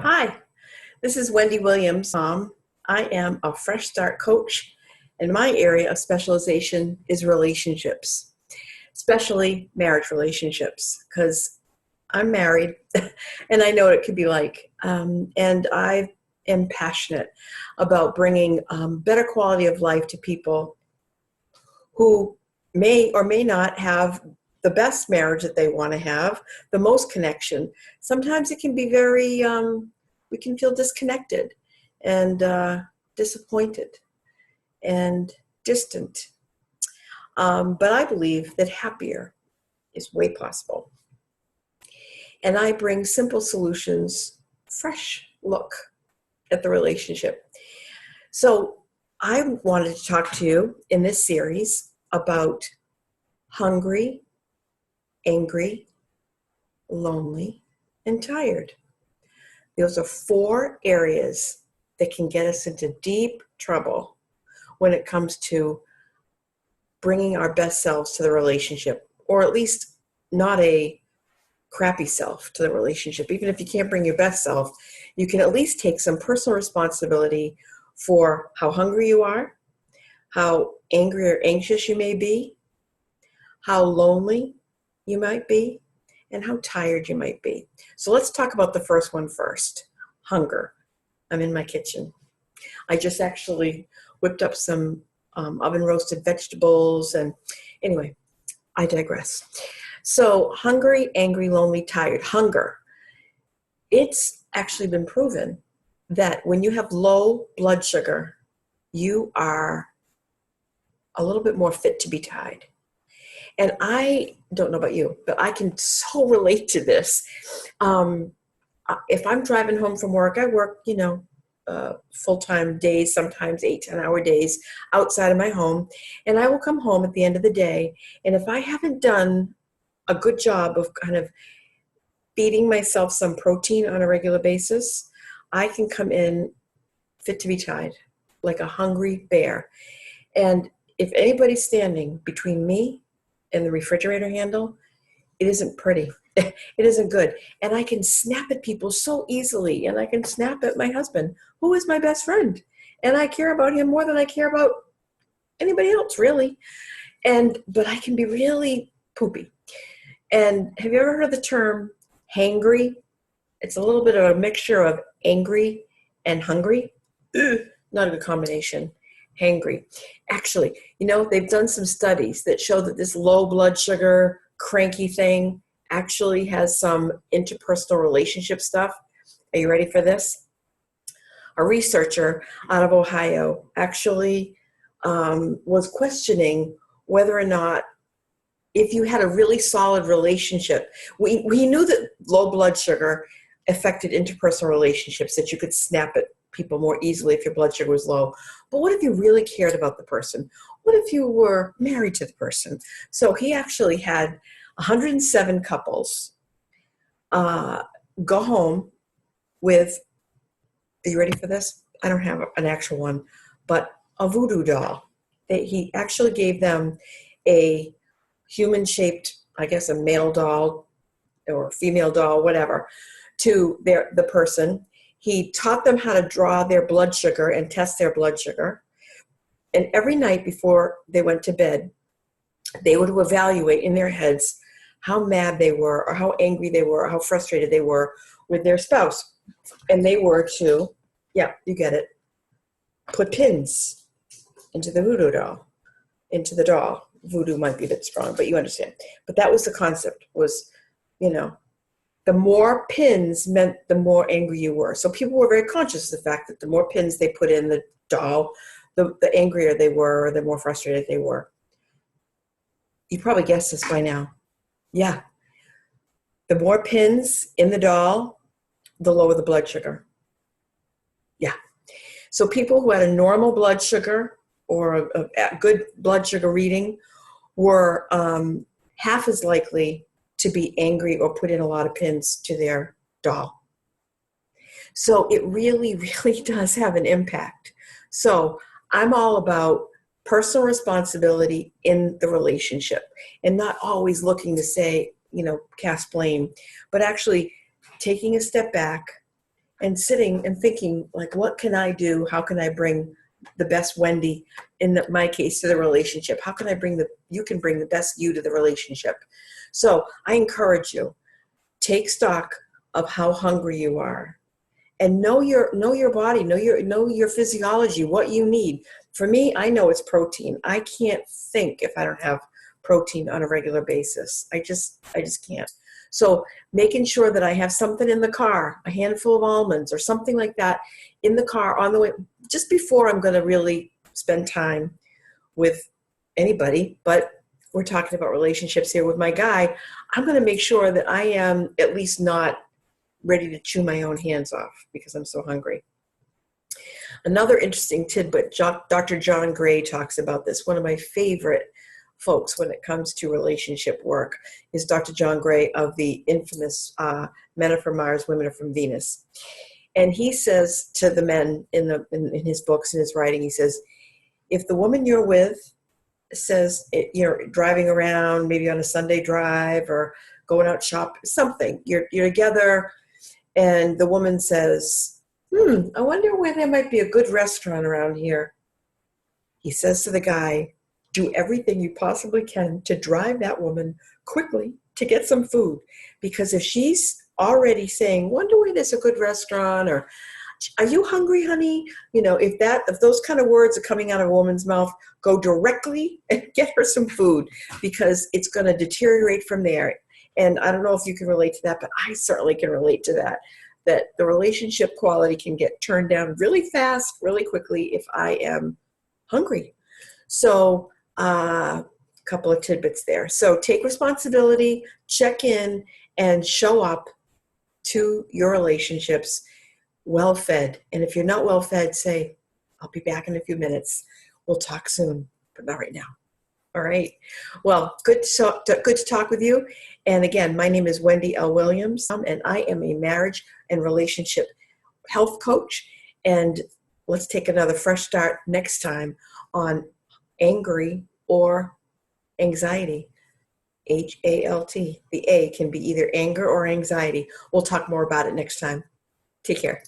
Hi, this is Wendy Williams. I am a Fresh Start coach, and my area of specialization is relationships, especially marriage relationships, because I'm married and I know what it could be like. And I am passionate about bringing better quality of life to people who may or may not have the best marriage that they want to have, the most connection. Sometimes it can be we can feel disconnected and disappointed and distant. But I believe that happier is way possible. And I bring simple solutions, fresh look at the relationship. So I wanted to talk to you in this series about hungry, angry, lonely, and tired. Those are 4 areas that can get us into deep trouble when it comes to bringing our best selves to the relationship, or at least not a crappy self to the relationship. Even if you can't bring your best self, you can at least take some personal responsibility for how hungry you are, how angry or anxious you may be, how lonely you might be, and how tired you might be. So let's talk about the first one first, hunger. I'm in my kitchen. I just actually whipped up some oven roasted vegetables, and anyway, I digress. So hungry, angry, lonely, tired. Hunger. It's actually been proven that when you have low blood sugar, you are a little bit more fit to be tied. And I don't know about you, but I can so relate to this. If I'm driving home from work, I work, full-time days, sometimes 8-10-hour days outside of my home. And I will come home at the end of the day. And if I haven't done a good job of kind of feeding myself some protein on a regular basis, I can come in fit to be tied, like a hungry bear. And if anybody's standing between me and the refrigerator handle, it isn't pretty. It isn't good. And I can snap at people so easily. And I can snap at my husband, who is my best friend. And I care about him more than I care about anybody else, really. But I can be really poopy. And have you ever heard of the term hangry? It's a little bit of a mixture of angry and hungry. Not a good combination. Hangry. Actually, they've done some studies that show that this low blood sugar, cranky thing actually has some interpersonal relationship stuff. Are you ready for this? A researcher out of Ohio actually was questioning whether or not if you had a really solid relationship, we knew that low blood sugar affected interpersonal relationships, that you could snap at people more easily if your blood sugar was low. But what if you really cared about the person? What if you were married to the person? So he actually had 107 couples go home with, are you ready for this? I don't have an actual one, but a voodoo doll. He actually gave them a human-shaped, I guess a male doll or female doll, whatever, to the person. He taught them how to draw their blood sugar and test their blood sugar. And every night before they went to bed, they were to evaluate in their heads how mad they were or how angry they were or how frustrated they were with their spouse. And they were to, yeah, you get it, put pins into the voodoo doll, into the doll. Voodoo might be a bit strong, but you understand. But that was the concept, was, the more pins meant the more angry you were. So people were very conscious of the fact that the more pins they put in the doll, the angrier they were, or the more frustrated they were. You probably guessed this by now. Yeah. The more pins in the doll, the lower the blood sugar. Yeah. So people who had a normal blood sugar or a good blood sugar reading were half as likely to be angry or put in a lot of pins to their doll. So it really, really does have an impact. So I'm all about personal responsibility in the relationship and not always looking to say, cast blame, but actually taking a step back and sitting and thinking, like, what can I do? How can I bring the best Wendy, my case, to the relationship? How can I you can bring the best you to the relationship? So I encourage you, take stock of how hungry you are, and know your body, know your physiology, what you need. For me, I know it's protein. I can't think if I don't have protein on a regular basis. I just can't. So making sure that I have something in the car, a handful of almonds or something like that in the car on the way, just before I'm going to really spend time with anybody, but we're talking about relationships here with my guy, I'm going to make sure that I am at least not ready to chew my own hands off because I'm so hungry. Another interesting tidbit, Dr. John Gray talks about this. One of my favorite folks when it comes to relationship work is Dr. John Gray of the infamous Men Are From Mars, Women Are From Venus. And he says to the men in his books and his writing, he says, if the woman you're with says, you're driving around, maybe on a Sunday drive or going out shop, something, you're together, and the woman says, I wonder where there might be a good restaurant around here. He says to the guy, do everything you possibly can to drive that woman quickly to get some food. Because if she's already saying, wonder where there's a good restaurant, or are you hungry, honey? If those kind of words are coming out of a woman's mouth, go directly and get her some food, because it's going to deteriorate from there. And I don't know if you can relate to that, but I certainly can relate to that the relationship quality can get turned down really fast, really quickly if I am hungry. So a couple of tidbits there. So take responsibility, check in, and show up to your relationships well-fed. And if you're not well-fed, say, I'll be back in a few minutes. We'll talk soon, but not right now. All right. Well, good to talk with you. And again, my name is Wendy L. Williams, and I am a marriage and relationship health coach. And let's take another fresh start next time on angry or anxiety. HALT. The A can be either anger or anxiety. We'll talk more about it next time. Take care.